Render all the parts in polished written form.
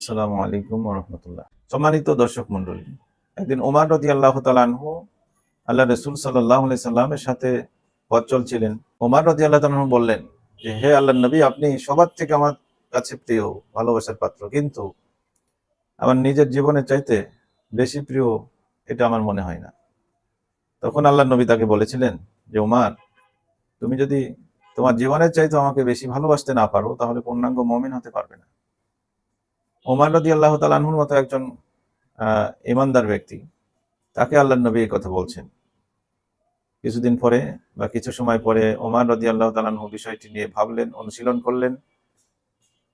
আসসালামু আলাইকুম ওয়া রাহমাতুল্লাহ। সম্মানিত দর্শক মণ্ডলী, একদিন ওমর রাদিয়াল্লাহু তাআলা আনহু আল্লাহ রাসূল সাল্লাল্লাহু আলাইহি সাল্লামের সাথে পথ চলছিলেন। ওমর রাদিয়াল্লাহু তাআলা আনহু বললেন যে, হে আল্লাহর নবী, আপনি সবার থেকে আমার কাছে প্রিয়, ভালোবাসার পাত্র, কিন্তু আমার নিজের জীবনের চাইতে বেশি প্রিয় এটা আমার মনে হয় না। তখন আল্লাহর নবী তাকে বলেছিলেন যে, ওমর, তুমি যদি তোমার জীবনের চাইতে আমাকে বেশি ভালোবাসতে না পারো, তাহলে পূর্ণাঙ্গ মুমিন হতে পারবে না। ওমর রাদিয়াল্লাহু তাআলা আনহুর মতো একজন ঈমানদার ব্যক্তি, তাকে আল্লাহর নবী এই কথা বলছেন। কিছুদিন পরে বা কিছু সময় পরে ওমর রাদিয়াল্লাহু তাআলা আনহু বিষয়টি নিয়ে ভাবলেন, অনুশীলন করলেন।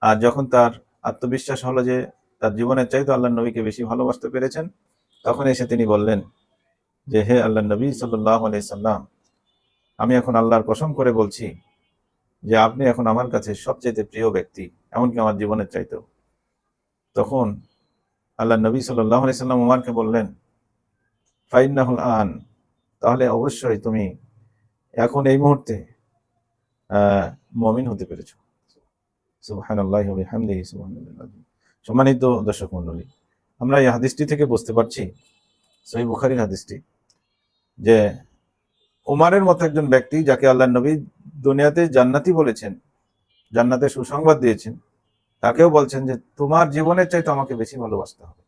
আর যখন তার আত্মবিশ্বাস হলো যে তার জীবনের চাইতে আল্লাহর নবীকে বেশি ভালোবাসতে পেরেছেন, তখন এসে তিনি বললেন যে, হে আল্লাহর নবী সাল্লাল্লাহু আলাইহি সাল্লাম, আমি এখন আল্লাহর কসম করে বলছি যে আপনি এখন আমার কাছে সবচেয়ে প্রিয় ব্যক্তি, এমনকি আমার জীবনের চাইতেও। তখন আল্লাহর নবী সাল্লাল্লাহু আলাইহি সাল্লাম ওমরকে বললেন, ফাইন্নাহুল আন, তাহলে অবশ্যই তুমি এখন এই মুহূর্তে মুমিন হতে পেরেছো। সুবহানাল্লাহি ওয়া বিহামদিহি সুবহানাল্লাহিল আযীম। সম্মানিত দর্শক মণ্ডলী, আমরা এই হাদিসটি থেকে বুঝতে পারছি, সহিহ বুখারীর হাদিসটি, যে ওমরের মতো একজন ব্যক্তি যাকে আল্লাহর নবী দুনিয়াতে জান্নাতি বলেছেন, জান্নাতের সুসংবাদ দিয়েছেন, তাকেও বলছেন যে তোমার জীবনের চাইতে আমাকে বেশি ভালোবাসতে হবে।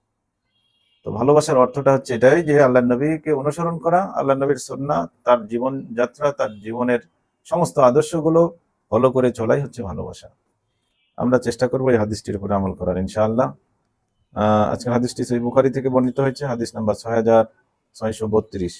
তো ভালোবাসার অর্থটা হচ্ছে এটাই যে আল্লাহর নবীকে অনুসরণ করা, আল্লাহর নবীর সুন্নাহ, তার জীবন যাত্রা, তার জীবনের সমস্ত আদর্শগুলো ফলো করে চলাই হচ্ছে ভালোবাসা। আমরা চেষ্টা করবো এই হাদিসটির উপরে আমল করার, ইনশাআল্লাহ। আজকের হাদিসটি সহিহ বুখারী থেকে বর্ণিত হয়েছে, হাদিস নাম্বার ৬৬৩২।